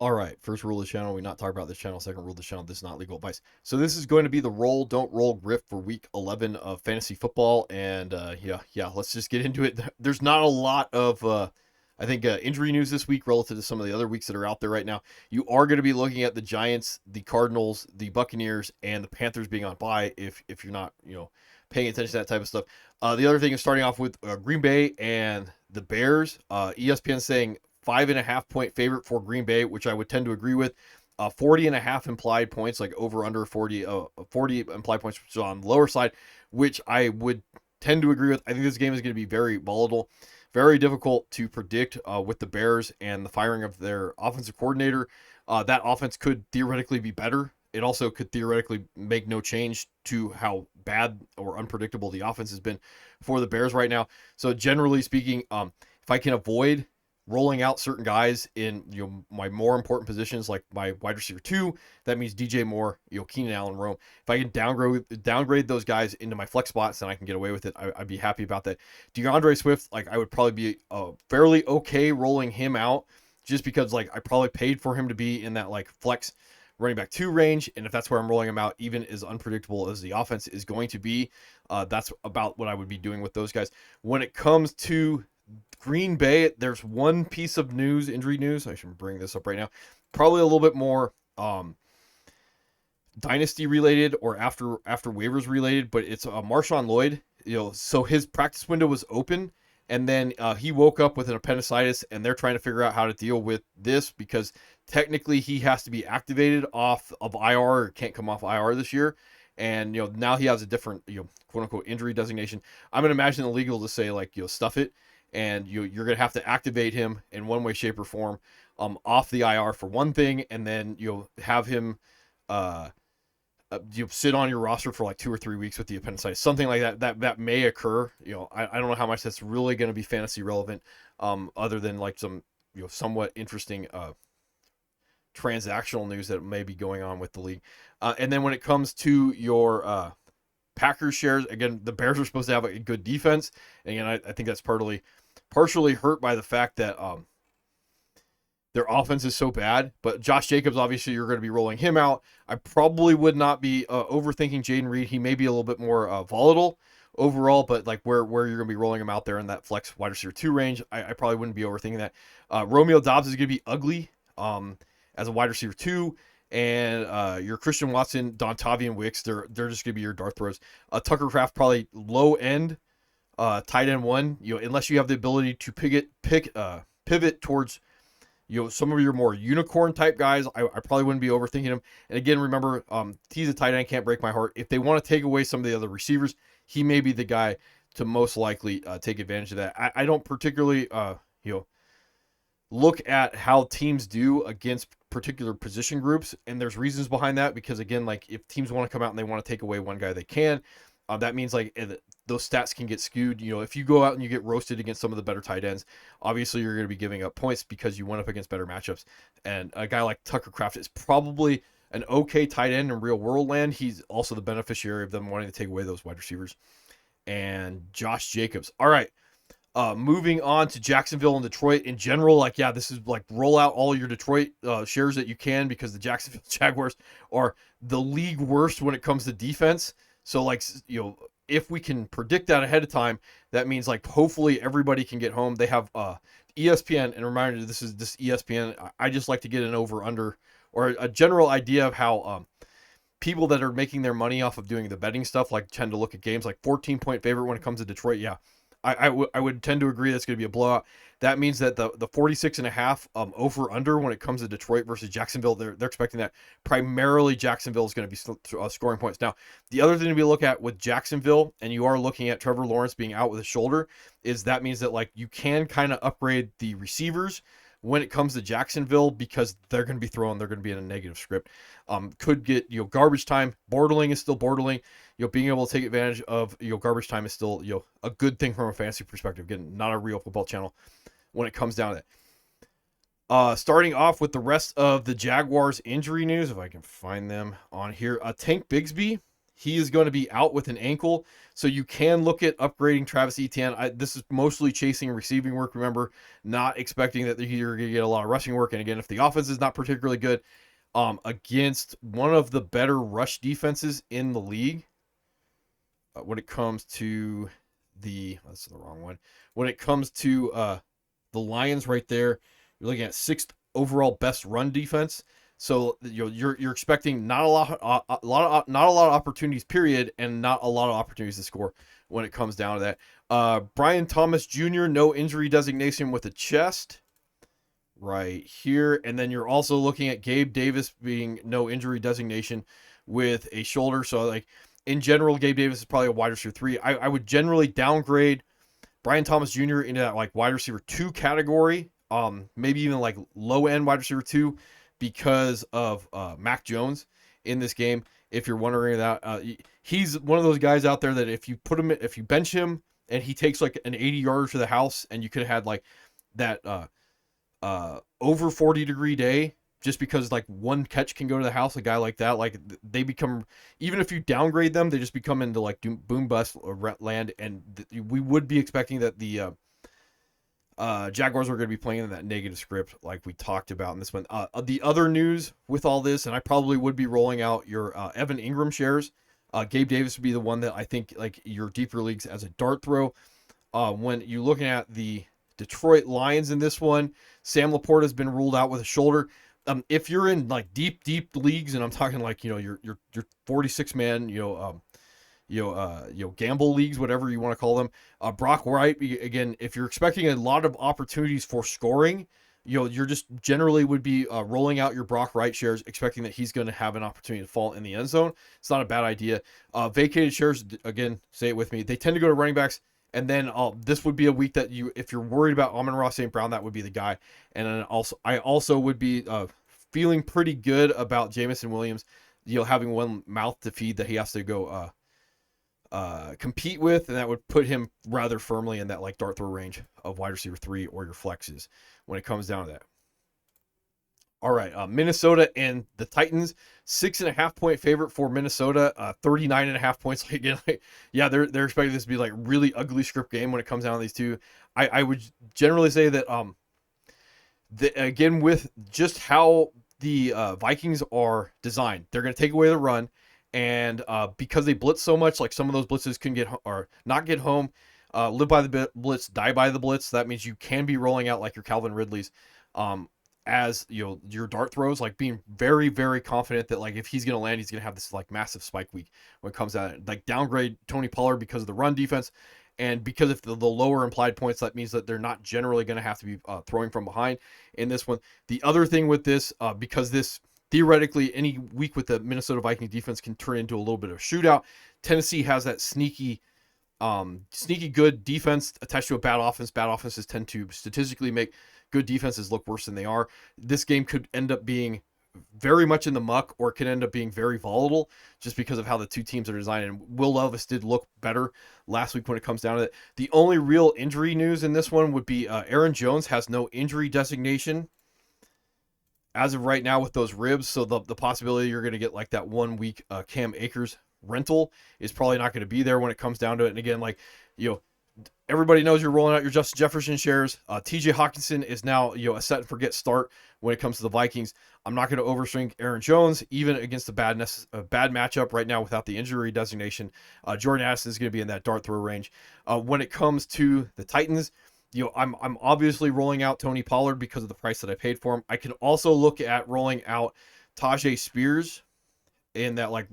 All right, first rule of the channel, we not talk about this channel. Second rule of the channel, this is not legal advice. So this is going to be the roll, don't roll Grift for week 11 of fantasy football. And yeah, let's just get into it. There's not a lot of, I think, injury news this week relative to some of the other weeks that are out there right now. You are going to be looking at the Giants, the Cardinals, the Buccaneers, and the Panthers being on bye if you're not, paying attention to that type of stuff. The other thing is starting off with Green Bay and the Bears. ESPN saying 5.5 point favorite for Green Bay, which I would tend to agree with. 40.5 implied points, like over under 40 implied points, which is on the lower side, which I would tend to agree with. I think this game is going to be very volatile, very difficult to predict with the Bears and the firing of their offensive coordinator. That offense could theoretically be better. It also could theoretically make no change to how bad or unpredictable the offense has been for the Bears right now. So generally speaking, if I can avoid rolling out certain guys in my more important positions, like my wide receiver 2, that means DJ Moore, Keenan Allen, Rome. If I can downgrade those guys into my flex spots, then I can get away with it. I'd be happy about that. DeAndre Swift, like, I would probably be fairly okay rolling him out, just because like I probably paid for him to be in that like flex running back 2 range, and if that's where I'm rolling him out, even as unpredictable as the offense is going to be, that's about what I would be doing with those guys. When it comes to Green Bay, there's one piece of news, injury news. I should bring this up right now. Probably a little bit more dynasty related or after waivers related, but it's Marshawn Lloyd. So his practice window was open, and then he woke up with an appendicitis, and they're trying to figure out how to deal with this because technically he has to be activated off of IR or can't come off IR this year. And now he has a different quote unquote injury designation. I'm gonna imagine the legal to say like stuff it, and you're going to have to activate him in one way, shape, or form off the IR for one thing, and then you'll have him you sit on your roster for like 2 or 3 weeks with the appendicitis, something like that. That may occur. I don't know how much that's really going to be fantasy relevant, other than like some somewhat interesting transactional news that may be going on with the league. And then when it comes to your Packers shares, again, the Bears are supposed to have a good defense, and again, I think that's partially hurt by the fact that their offense is so bad. But Josh Jacobs, obviously, you're going to be rolling him out. I probably would not be overthinking Jaden Reed. He may be a little bit more volatile overall, but like where you're going to be rolling him out there in that flex wide receiver 2 range, I probably wouldn't be overthinking that. Romeo Dobbs is going to be ugly as a wide receiver 2. And your Christian Watson, Dontavian Wicks, they're just going to be your dart throws. Tucker Kraft, probably low end tight end 1. Unless you have the ability to pivot towards some of your more unicorn type guys, I probably wouldn't be overthinking him. And again, remember, he's a tight end, can't break my heart. If they want to take away some of the other receivers, he may be the guy to most likely take advantage of that. I don't particularly look at how teams do against particular position groups, and there's reasons behind that, because again, like if teams want to come out and they want to take away one guy, they can. That means like those stats can get skewed. If you go out and you get roasted against some of the better tight ends, obviously you're going to be giving up points because you went up against better matchups. And a guy like Tucker Kraft is probably an okay tight end in real world land. He's also the beneficiary of them wanting to take away those wide receivers. And Josh Jacobs. All right. Moving on to Jacksonville and Detroit in general, like, yeah, this is like roll out all your Detroit shares that you can, because the Jacksonville Jaguars are the league worst when it comes to defense. So like, if we can predict that ahead of time, that means like hopefully everybody can get home. They have ESPN, and a reminder, this ESPN. I just like to get an over under or a general idea of how people that are making their money off of doing the betting stuff like tend to look at games like 14-point favorite when it comes to Detroit. Yeah. I would tend to agree that's going to be a blowout. That means that the 46.5 over under when it comes to Detroit versus Jacksonville, they're expecting that primarily Jacksonville is going to be scoring points. Now, the other thing to look at with Jacksonville, and you are looking at Trevor Lawrence being out with a shoulder, is that means that like you can kind of upgrade the receivers when it comes to Jacksonville, because they're going to be in a negative script. Could get garbage time. Borderling is still borderling. Being able to take advantage of garbage time is still a good thing from a fantasy perspective. Again, not a real football channel when it comes down to that. Starting off with the rest of the Jaguars injury news, if I can find them on here. Tank Bigsby, he is going to be out with an ankle. So you can look at upgrading Travis Etienne. This is mostly chasing receiving work. Remember, not expecting that you're going to get a lot of rushing work. And again, if the offense is not particularly good, against one of the better rush defenses in the league, when it comes to that's the wrong one. When it comes to the Lions right there, you're looking at 6th overall best run defense. So you're expecting not a lot of opportunities, period, and not a lot of opportunities to score when it comes down to that. Brian Thomas Jr., no injury designation with a chest right here. And then you're also looking at Gabe Davis being no injury designation with a shoulder. So like in general, Gabe Davis is probably a wide receiver 3. I would generally downgrade Brian Thomas Jr. into that like wide receiver 2 category. Maybe even like low end wide receiver 2 because of Mac Jones in this game. If you're wondering that, he's one of those guys out there that if you bench him and he takes like an 80 yarder to the house, and you could have had like that over 40-degree day just because like one catch can go to the house. A guy like that, like they become, even if you downgrade them, they just become into like boom bust land. And we would be expecting that the Jaguars are going to be playing in that negative script like we talked about in this one. The other news with all this, and I probably would be rolling out your Evan Ingram shares. Gabe Davis would be the one that I think like your deeper leagues as a dart throw. When you're looking at the Detroit Lions in this one, Sam Laporta has been ruled out with a shoulder. If you're in like deep leagues, and I'm talking like your 46 man gamble leagues, whatever you want to call them, Brock Wright, again, if you're expecting a lot of opportunities for scoring, you're just generally would be rolling out your Brock Wright shares, expecting that he's going to have an opportunity to fall in the end zone. It's not a bad idea. Vacated shares, again, say it with me, they tend to go to running backs. And then this would be a week that if you're worried about Amon-Ra St. Brown, that would be the guy. And then I also would be feeling pretty good about Jameson Williams, having one mouth to feed that he has to go compete with, and that would put him rather firmly in that like dart throw range of wide receiver 3 or your flexes when it comes down to that. All right, Minnesota and the Titans, 6.5 point favorite for Minnesota, 39.5 points. Again, yeah, they're expecting this to be like really ugly script game when it comes down to these two. I would generally say that again, with just how the Vikings are designed, they're going to take away the run, and because they blitz so much, like some of those blitzes can get or not get home. Live by the blitz, die by the blitz. That means you can be rolling out like your Calvin Ridleys. As your dart throws, like being very, very confident that like if he's going to land, he's going to have this like massive spike week when it comes to that. Like downgrade Tony Pollard because of the run defense, and because if the lower implied points, that means that they're not generally going to have to be throwing from behind in this one. The other thing with this, because this theoretically any week with the Minnesota Vikings defense can turn into a little bit of a shootout. Tennessee has that sneaky good defense attached to a bad offense. Bad offenses tend to statistically make good defenses look worse than they are. This game could end up being very much in the muck, or it could end up being very volatile just because of how the two teams are designed. And Will Levis did look better last week when it comes down to it. The only real injury news in this one would be Aaron Jones has no injury designation as of right now with those ribs. So the possibility you're going to get like that 1 week Cam Akers rental is probably not going to be there when it comes down to it. And again, like, everybody knows you're rolling out your Justin Jefferson shares. TJ Hawkinson is now, a set and forget start when it comes to the Vikings. I'm not going to overswing Aaron Jones, even against a bad matchup right now without the injury designation. Jordan Addison is going to be in that dart throw range. When it comes to the Titans, I'm obviously rolling out Tony Pollard because of the price that I paid for him. I can also look at rolling out Tajay Spears in that like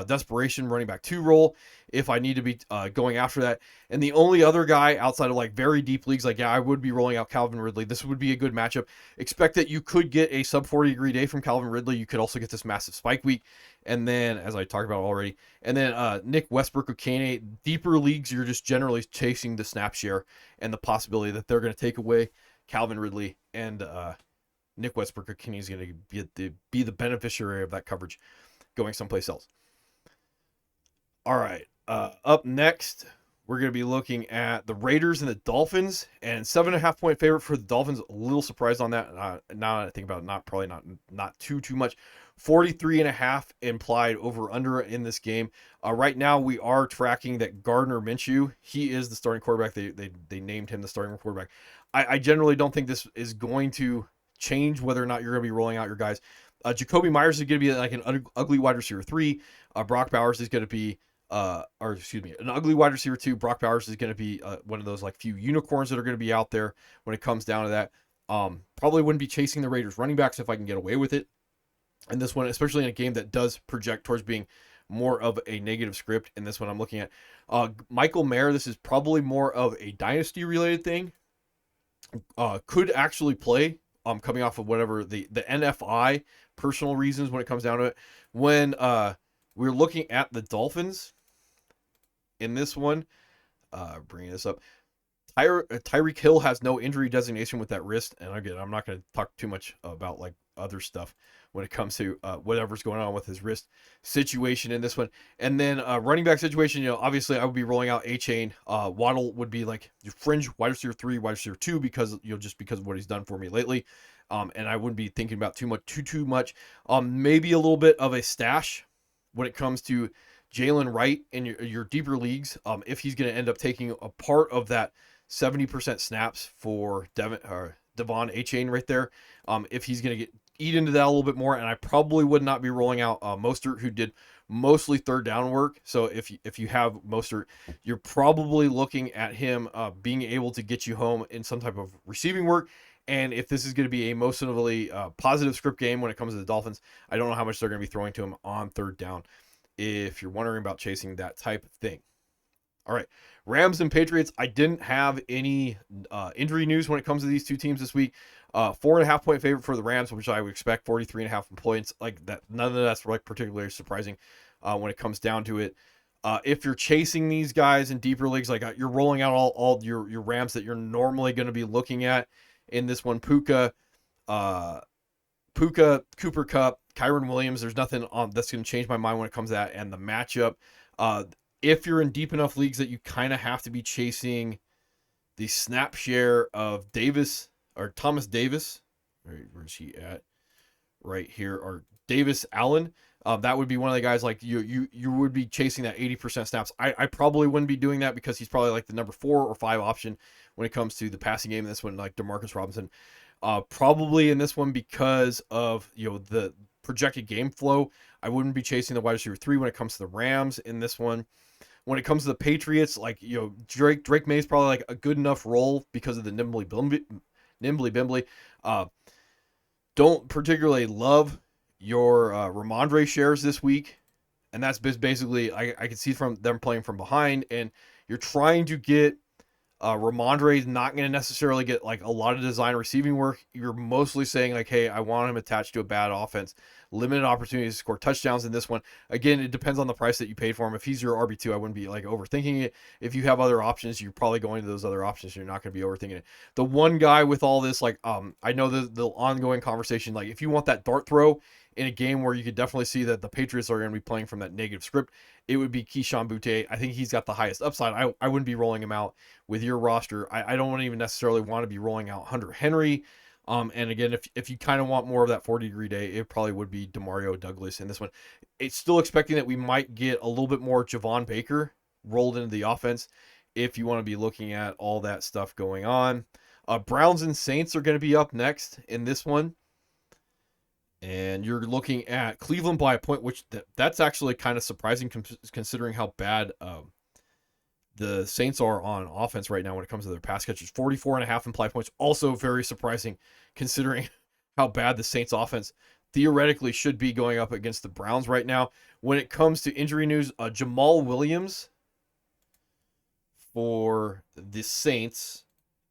desperation running back 2 role if I need to be going after that. And the only other guy outside of like very deep leagues, like, yeah, I would be rolling out Calvin Ridley. This would be a good matchup. Expect that you could get a sub 40-degree day from Calvin Ridley. You could also get this massive spike week. And then, as I talked about already, and then Nick Westbrook-Okene, deeper leagues, you're just generally chasing the snap share and the possibility that they're going to take away Calvin Ridley, and Nick Westbrook-Okene is going to be the beneficiary of that coverage going someplace else. All right. Up next, we're going to be looking at the Raiders and the Dolphins, and 7.5-point favorite for the Dolphins. A little surprised on that. Now that I think about it, not too much. 43.5 implied over under in this game. Right now we are tracking that Gardner Minshew, he is the starting quarterback. They named him the starting quarterback. I generally don't think this is going to change whether or not you're going to be rolling out your guys. Jacoby Myers is going to be like an ugly wide receiver 3. Brock Bowers is going to be an ugly wide receiver 2. Brock Bowers is going to be one of those like few unicorns that are going to be out there when it comes down to that. Probably wouldn't be chasing the Raiders running backs if I can get away with it. And this one, especially in a game that does project towards being more of a negative script. In this one, I'm looking at Michael Mayer. This is probably more of a dynasty related thing. Could actually play coming off of whatever the NFI personal reasons when it comes down to it. When we're looking at the Dolphins in this one, bringing this up, Tyreek Hill has no injury designation with that wrist. And again, I'm not going to talk too much about like other stuff when it comes to whatever's going on with his wrist situation in this one. And then running back situation, obviously I would be rolling out A-Chain. Waddle would be like your fringe wide receiver 3, wide receiver 2, because just because of what he's done for me lately. And I wouldn't be thinking about too much. Maybe a little bit of a stash when it comes to Jalen Wright in your deeper leagues. If he's going to end up taking a part of that 70% snaps for Devon A-Chain right there. If he's going to eat into that a little bit more, and I probably would not be rolling out Mostert, who did mostly third down work. So if you have Mostert, you're probably looking at him being able to get you home in some type of receiving work. And if this is going to be a mostly positive script game when it comes to the Dolphins, I don't know how much they're going to be throwing to him on third down, if you're wondering about chasing that type of thing. All right, Rams and Patriots. I didn't have any injury news when it comes to these two teams this week. 4.5-point favorite for the Rams, which I would expect. 43.5 points, like that. None of that's like particularly surprising when it comes down to it. If you're chasing these guys in deeper leagues, like you're rolling out all your Rams that you're normally going to be looking at in this one, Puka, Cooper Kupp, Kyron Williams. There's nothing that's going to change my mind when it comes to that and the matchup. If you're in deep enough leagues that you kind of have to be chasing the snap share of Davis or Thomas Davis, where's he at? Right here, or Davis Allen. That would be one of the guys like you would be chasing that 80% snaps. I probably wouldn't be doing that because he's probably like the number 4 or 5 option when it comes to the passing game in this one, like DeMarcus Robinson. Probably in this one because of the projected game flow. I wouldn't be chasing the wide receiver 3 when it comes to the Rams in this one. When it comes to the Patriots, like Drake May is probably like a good enough role because of the nimbly bimbly. Don't particularly love your Ramondre shares this week, and that's basically I can see from them playing from behind, and you're trying to get Ramondre is not going to necessarily get like a lot of design receiving work. You're mostly saying like, hey, I want him attached to a bad offense, limited opportunities to score touchdowns in this one. Again, it depends on the price that you paid for him. If he's your RB2, I wouldn't be like overthinking it. If you have other options, you're probably going to those other options. You're not going to be overthinking it. The one guy with all this, like, I know the ongoing conversation, like if you want that dart throw in a game where you could definitely see that the Patriots are going to be playing from that negative script, it would be Keyshawn Boutte. I think he's got the highest upside. I wouldn't be rolling him out with your roster. I don't even necessarily want to be rolling out Hunter Henry. And again, if you kind of want more of that 40-degree day, it probably would be Demario Douglas in this one. It's still expecting that we might get a little bit more Javon Baker rolled into the offense if you want to be looking at all that stuff going on. Browns and Saints are going to be up next in this one. And you're looking at Cleveland by a point, which that's actually kind of surprising considering how bad the Saints are on offense right now when it comes to their pass catchers. 44.5 implied points. Also very surprising considering how bad the Saints offense theoretically should be going up against the Browns right now. When it comes to injury news, Jamal Williams for the Saints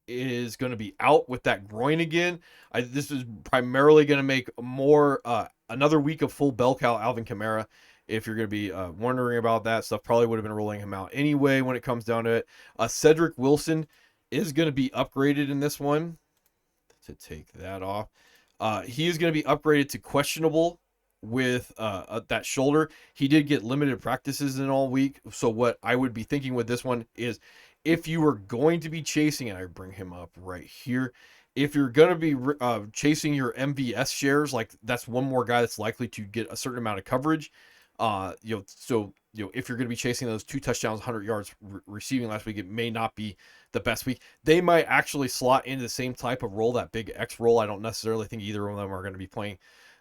is going to be out with that groin again. This is primarily going to make more another week of full bell cow Alvin Kamara. If you're going to be wondering about that stuff, probably would have been rolling him out anyway when it comes down to it. Cedric Wilson is going to be upgraded in this one. To take that off, he is going to be upgraded to questionable with that shoulder. He did get limited practices in all week. So what I would be thinking with this one is, if you were going to be chasing, and I bring him up right here, if you're going to be chasing your MVS shares, like that's one more guy that's likely to get a certain amount of coverage. So if you're going to be chasing those 2 touchdowns, 100 yards receiving last week, it may not be the best week. They might actually slot into the same type of role, that big X role. I don't necessarily think either of them are going to be playing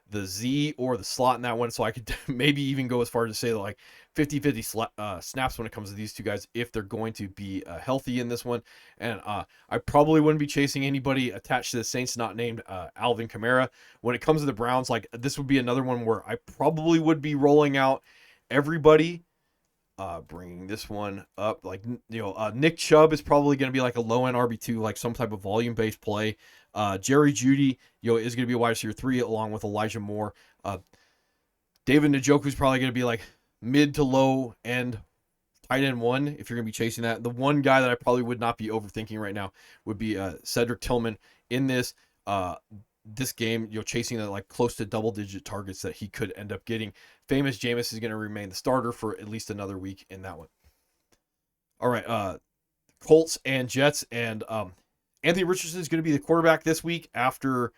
the Z or the slot in that one. So I could maybe even go as far as to say like 50-50 snaps when it comes to these two guys, if they're going to be healthy in this one. And I probably wouldn't be chasing anybody attached to the Saints not named Alvin Kamara. When it comes to the Browns, like this would be another one where I probably would be rolling out everybody. Bringing this one up, like, Nick Chubb is probably going to be like a low end RB2, like some type of volume based play. Jerry Jeudy, is going to be a wide receiver 3 along with Elijah Moore. David Njoku is probably going to be like mid to low end tight end 1 if you're going to be chasing that. The one guy that I probably would not be overthinking right now would be Cedric Tillman in this game, chasing the like close to double-digit targets that he could end up getting. Famous Jameis is going to remain the starter for at least another week in that one. All right, Colts and Jets, and Anthony Richardson is going to be the quarterback this week after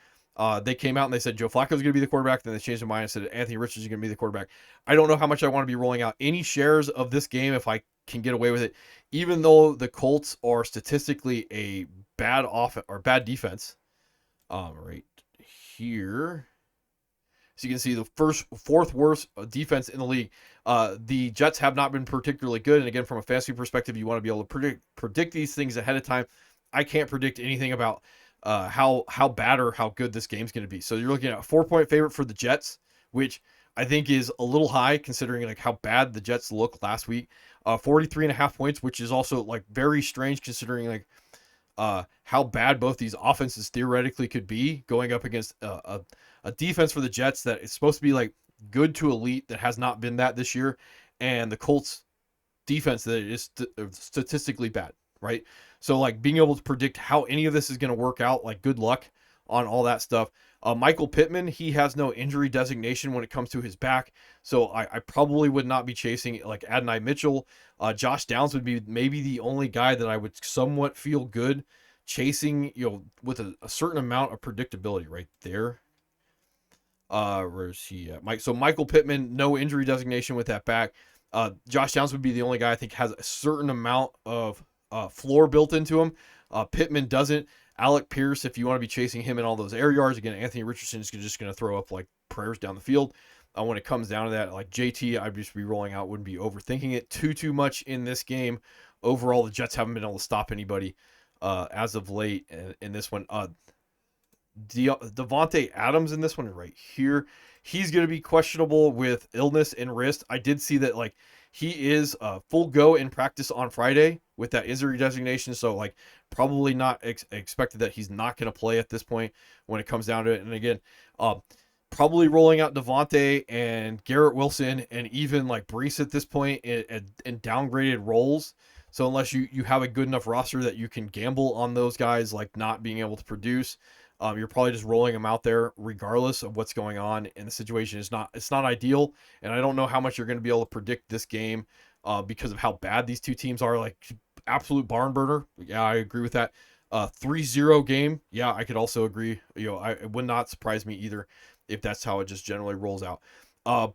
they came out and they said Joe Flacco is going to be the quarterback. Then they changed their mind and said Anthony Richardson is going to be the quarterback. I don't know how much I want to be rolling out any shares of this game if I can get away with it, even though the Colts are statistically a bad defense. Right here, so you can see the fourth worst defense in the league. The Jets have not been particularly good, and again, from a fantasy perspective, you want to be able to predict these things ahead of time. I can't predict anything about how bad or how good this game's going to be. So you're looking at a 4-point favorite for the Jets, which I think is a little high considering like how bad the Jets looked last week. 43.5 points, which is also like very strange considering like how bad both these offenses theoretically could be going up against a defense for the Jets that is supposed to be like good to elite, that has not been that this year, and the Colts defense that is statistically bad, right? So like being able to predict how any of this is going to work out, like good luck on all that stuff. Michael Pittman, he has no injury designation when it comes to his back, so I probably would not be chasing like Adonai Mitchell. Josh Downs would be maybe the only guy that I would somewhat feel good chasing, with a certain amount of predictability right there. Where's he at? So Michael Pittman, no injury designation with that back. Josh Downs would be the only guy I think has a certain amount of floor built into him. Pittman doesn't. Alec Pierce, if you want to be chasing him in all those air yards, again, Anthony Richardson is just going to throw up like prayers down the field. When it comes down to that, like JT, I'd just be rolling out, wouldn't be overthinking it too much in this game. Overall, the Jets haven't been able to stop anybody as of late in this one. Devontae Adams in this one right here, he's going to be questionable with illness and wrist. I did see that like he is full go in practice on Friday with that injury designation, so like probably not expected that he's not going to play at this point when it comes down to it. And again, probably rolling out Devontae and Garrett Wilson and even like Breece at this point in downgraded roles. So unless you have a good enough roster that you can gamble on those guys like not being able to produce, you're probably just rolling them out there regardless of what's going on. And the situation is not ideal. And I don't know how much you're going to be able to predict this game because of how bad these two teams are. Like absolute barn burner. Yeah, I agree with that. 3-0 game. Yeah, I could also agree. It would not surprise me either if that's how it just generally rolls out.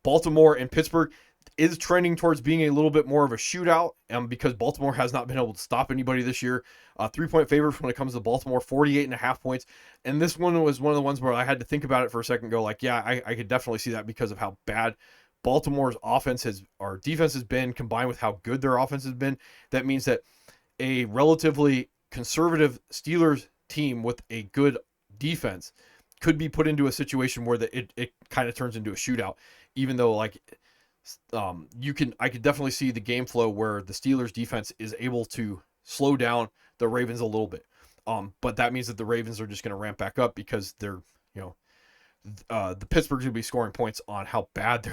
Baltimore and Pittsburgh is trending towards being a little bit more of a shootout because Baltimore has not been able to stop anybody this year. 3-point favorite when it comes to Baltimore, 48.5 points. And this one was one of the ones where I had to think about it for a second, go like, yeah, I could definitely see that because of how bad Baltimore's defense has been combined with how good their offense has been. That means that a relatively conservative Steelers team with a good defense could be put into a situation where it kind of turns into a shootout, even though like I could definitely see the game flow where the Steelers defense is able to slow down the Ravens a little bit. But that means that the Ravens are just going to ramp back up because they're, the Pittsburgh's going to be scoring points on how bad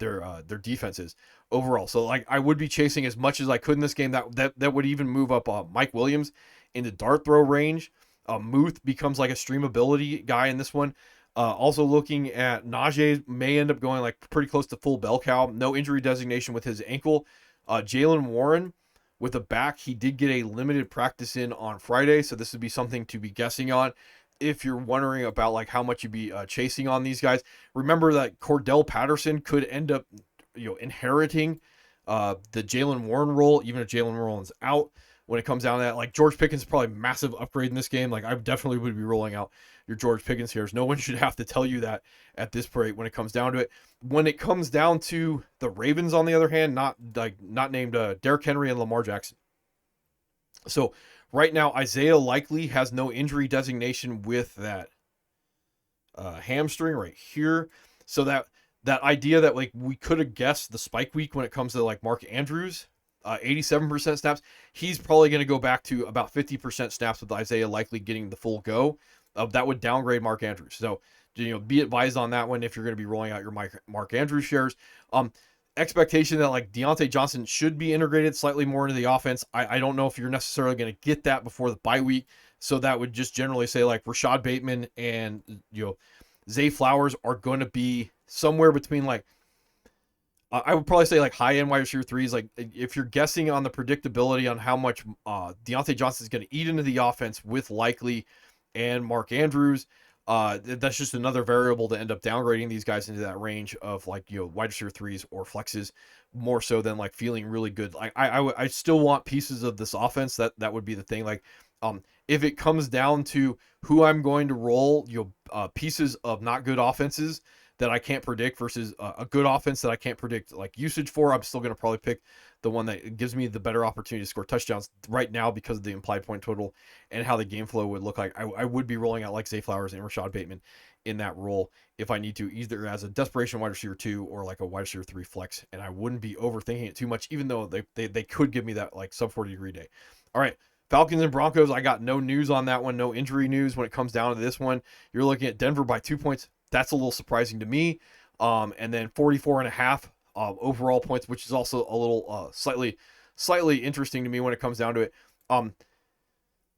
their defense is overall. So like I would be chasing as much as I could in this game. That would even move up Mike Williams in the dart throw range. Muth becomes like a streamability guy in this one. Also looking at Najee may end up going like pretty close to full bell cow. No injury designation with his ankle. Jalen Warren with a back, he did get a limited practice in on Friday, so this would be something to be guessing on. If you're wondering about like how much you'd be chasing on these guys, remember that Cordell Patterson could end up, inheriting the Jalen Warren role, even if Jalen Warren's out. When it comes down to that, like George Pickens is probably a massive upgrade in this game. Like I definitely would be rolling out your George Pickens here. No one should have to tell you that at this point when it comes down to it. When it comes down to the Ravens, on the other hand, not named Derrick Henry and Lamar Jackson. So right now, Isaiah Likely has no injury designation with that hamstring right here. So that idea that like we could have guessed the spike week when it comes to like Mark Andrews, 87% snaps, he's probably going to go back to about 50% snaps with Isaiah Likely getting the full go. That would downgrade Mark Andrews. So, be advised on that one if you're going to be rolling out your Mark Andrews shares. Expectation that like Deontay Johnson should be integrated slightly more into the offense. I don't know if you're necessarily going to get that before the bye week. So that would just generally say like Rashad Bateman and, Zay Flowers are going to be somewhere between like, I would probably say like high end wide receiver threes. Like if you're guessing on the predictability on how much Deontay Johnson is going to eat into the offense with Likely and Mark Andrews, that's just another variable to end up downgrading these guys into that range of like, wide receiver threes or flexes, more so than like feeling really good. Like I still want pieces of this offense. That would be the thing. Like, if it comes down to who I'm going to roll, pieces of not good offenses that I can't predict versus a good offense that I can't predict like usage for, I'm still going to probably pick the one that gives me the better opportunity to score touchdowns right now because of the implied point total and how the game flow would look like. I would be rolling out like Zay Flowers and Rashad Bateman in that role if I need to, either as a desperation wide receiver 2 or like a wide receiver 3 flex, and I wouldn't be overthinking it too much, even though they could give me that like sub 40 degree day. All right. Falcons and Broncos, I got no news on that one, no injury news when it comes down to this one. You're looking at Denver by 2 points. That's a little surprising to me. And then 44.5 overall points, which is also a little slightly interesting to me when it comes down to it.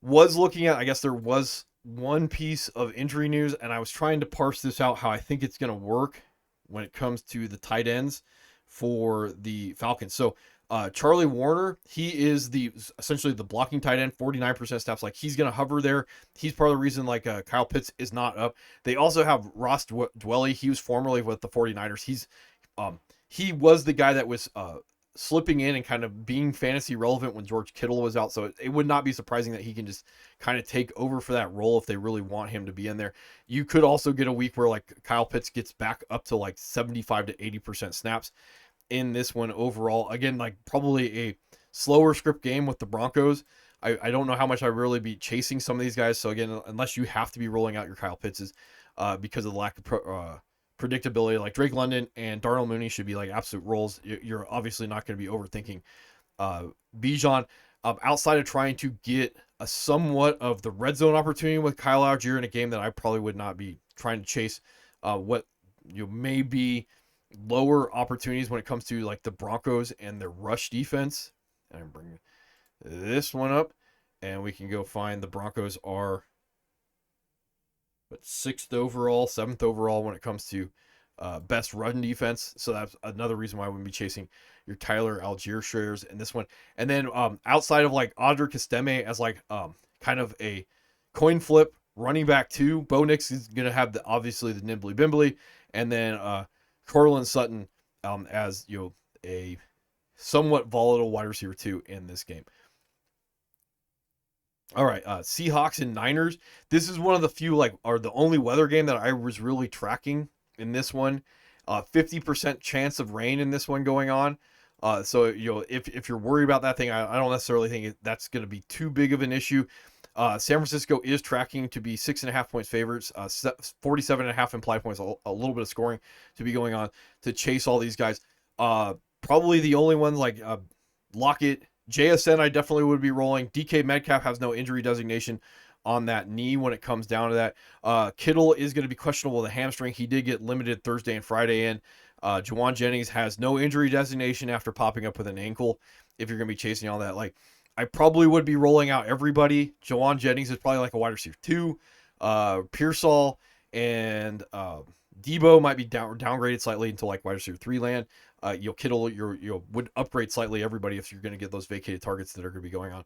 Was looking at, I guess there was one piece of injury news, and I was trying to parse this out how I think it's going to work when it comes to the tight ends for the Falcons. So Charlie Warner, he is essentially the blocking tight end, 49% snaps. Like he's going to hover there. He's part of the reason like Kyle Pitts is not up. They also have Ross Dwelly. He was formerly with the 49ers. He was the guy that was slipping in and kind of being fantasy relevant when George Kittle was out. So it would not be surprising that he can just kind of take over for that role if they really want him to be in there. You could also get a week where like Kyle Pitts gets back up to like 75 to 80% snaps in this one overall. Again, like probably a slower script game with the Broncos. I don't know how much I really be chasing some of these guys. So again, unless you have to be rolling out your Kyle Pittses because of the lack of predictability, like Drake London and Darnell Mooney should be like absolute rolls. You're obviously not going to be overthinking Bijan. Outside of trying to get a somewhat of the red zone opportunity with Kyle Algier in a game that I probably would not be trying to chase what may be lower opportunities when it comes to like the Broncos and their rush defense. And I'm bringing this one up, and we can go find the Broncos are 6th overall, 7th overall when it comes to best run defense. So that's another reason why I wouldn't be chasing your Tyler Algier shares in this one. And then outside of like Audric Estime as like kind of a coin flip running back 2, Bo Nix is going to have obviously the nimbly bimbly, and then Cortland Sutton as a somewhat volatile wide receiver 2 in this game. All right, Seahawks and Niners. This is one of the few or the only weather game that I was really tracking in this one. 50% chance of rain in this one going on. So if you're worried about that thing, I don't necessarily think that's going to be too big of an issue. San Francisco is tracking to be 6.5 points favorites, 47.5 implied points, a little bit of scoring to be going on to chase all these guys. Probably the only ones like Lockett, JSN, I definitely would be rolling. DK Metcalf has no injury designation on that knee when it comes down to that. Kittle is going to be questionable with a hamstring. He did get limited Thursday and Friday in. Juwan Jennings has no injury designation after popping up with an ankle. If you're going to be chasing all that, I probably would be rolling out everybody. Juwan Jennings is probably like a wide receiver 2. Pearsall and Debo might be downgraded slightly until like wide receiver 3 land. Kittle, would upgrade slightly everybody if you're going to get those vacated targets that are going to be going on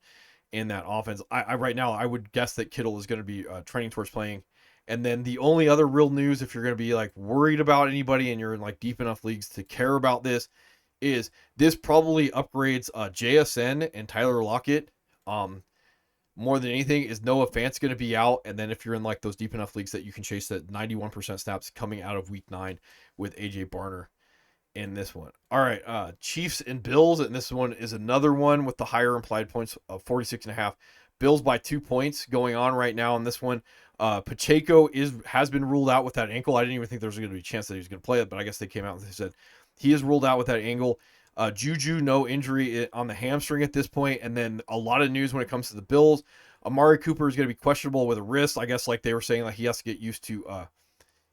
in that offense. I right now I would guess that Kittle is going to be trending towards playing. And then the only other real news, if you're going to be like worried about anybody and you're in like deep enough leagues to care about this, is this probably upgrades JSN and Tyler Lockett. More than anything, is Noah Fant's going to be out. And then if you're in like those deep enough leagues that you can chase that 91% snaps coming out of week 9 with AJ Barner in this one. All right, Chiefs and Bills, and this one is another one with the higher implied points of 46.5. Bills by 2 points going on right now in this one. Pacheco has been ruled out with that ankle. I didn't even think there was going to be a chance that he was going to play it, but I guess they came out and they said he is ruled out with that ankle. Juju, no injury on the hamstring at this point. And then a lot of news when it comes to the Bills. Amari Cooper is going to be questionable with a wrist. I guess like they were saying, like he has to get used to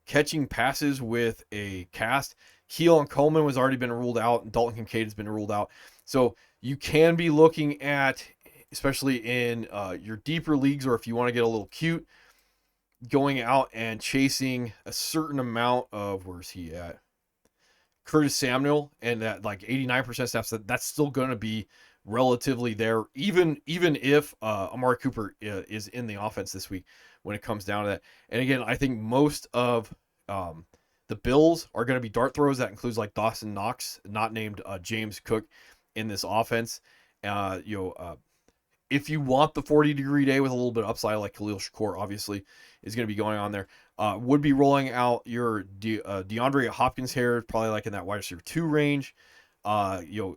catching passes with a cast. Keelan Coleman has already been ruled out, and Dalton Kincaid has been ruled out. So you can be looking at, especially in your deeper leagues, or if you want to get a little cute, going out and chasing a certain amount of, where's he at? Curtis Samuel, and that like 89% snaps, that's still going to be relatively there, even if Amari Cooper is in the offense this week when it comes down to that. And again, I think most of the Bills are going to be dart throws. That includes like Dawson Knox, not named James Cook, in this offense. If you want the 40-degree day with a little bit of upside, like Khalil Shakur obviously is going to be going on there, would be rolling out your DeAndre Hopkins here, probably like in that wide receiver 2 range. Travis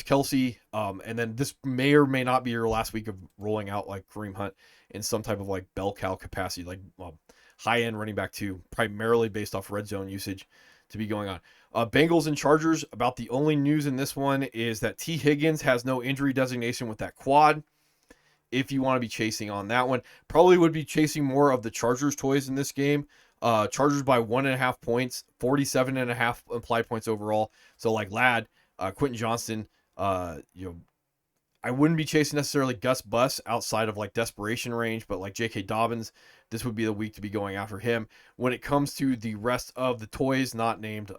Kelce, and then this may or may not be your last week of rolling out like Kareem Hunt in some type of like bell cow capacity, like high-end running back 2, primarily based off red zone usage to be going on. Bengals and Chargers, about the only news in this one is that T. Higgins has no injury designation with that quad. If you want to be chasing on that one, probably would be chasing more of the Chargers toys in this game. Chargers by 1.5 points, 47.5 implied points overall. So like Ladd, Quentin Johnston, I wouldn't be chasing necessarily Gus Bus outside of like desperation range, but like J.K. Dobbins, this would be the week to be going after him. When it comes to the rest of the toys not named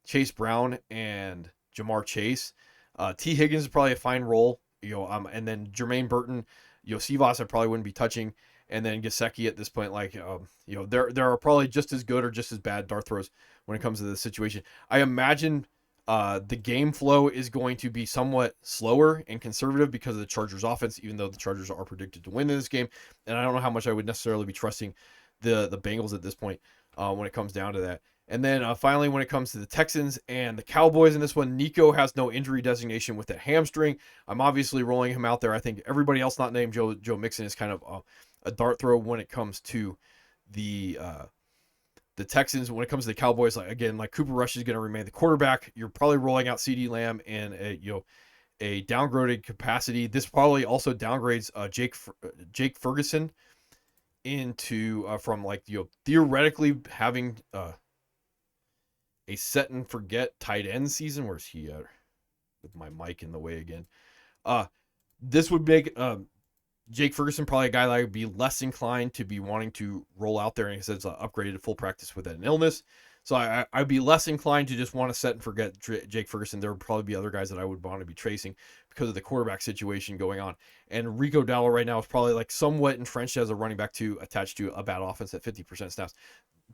Chase Brown and Jamar Chase, T. Higgins is probably a fine role, and then Jermaine Burton, Sivas I probably wouldn't be touching, and then Gesicki at this point, like there are probably just as good or just as bad dart throws when it comes to this situation. I imagine the game flow is going to be somewhat slower and conservative because of the Chargers offense, even though the Chargers are predicted to win in this game. And I don't know how much I would necessarily be trusting the Bengals at this point when it comes down to that. And then finally, when it comes to the Texans and the Cowboys in this one, Nico has no injury designation with that hamstring. I'm obviously rolling him out there. I think everybody else not named Joe Mixon is kind of a dart throw when it comes to the Texans. When it comes to the Cowboys, like Cooper Rush is going to remain the quarterback. You're probably rolling out CeeDee Lamb in a downgraded capacity. This probably also downgrades Jake Ferguson into from theoretically having a set and forget tight end season. Where's he at? With my mic in the way again. This would make Jake Ferguson probably a guy that I would be less inclined to be wanting to roll out there, and he says upgraded to full practice with an illness. So I'd be less inclined to just want to set and forget Jake Ferguson. There would probably be other guys that I would want to be tracing because of the quarterback situation going on. And Rico Dowdle right now is probably like somewhat entrenched as a running back 2 attached to a bad offense at 50% snaps.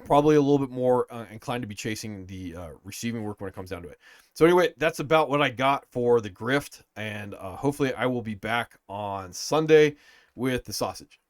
Probably a little bit more inclined to be chasing the receiving work when it comes down to it. So anyway, that's about what I got for the Grift, and hopefully I will be back on Sunday with the sausage.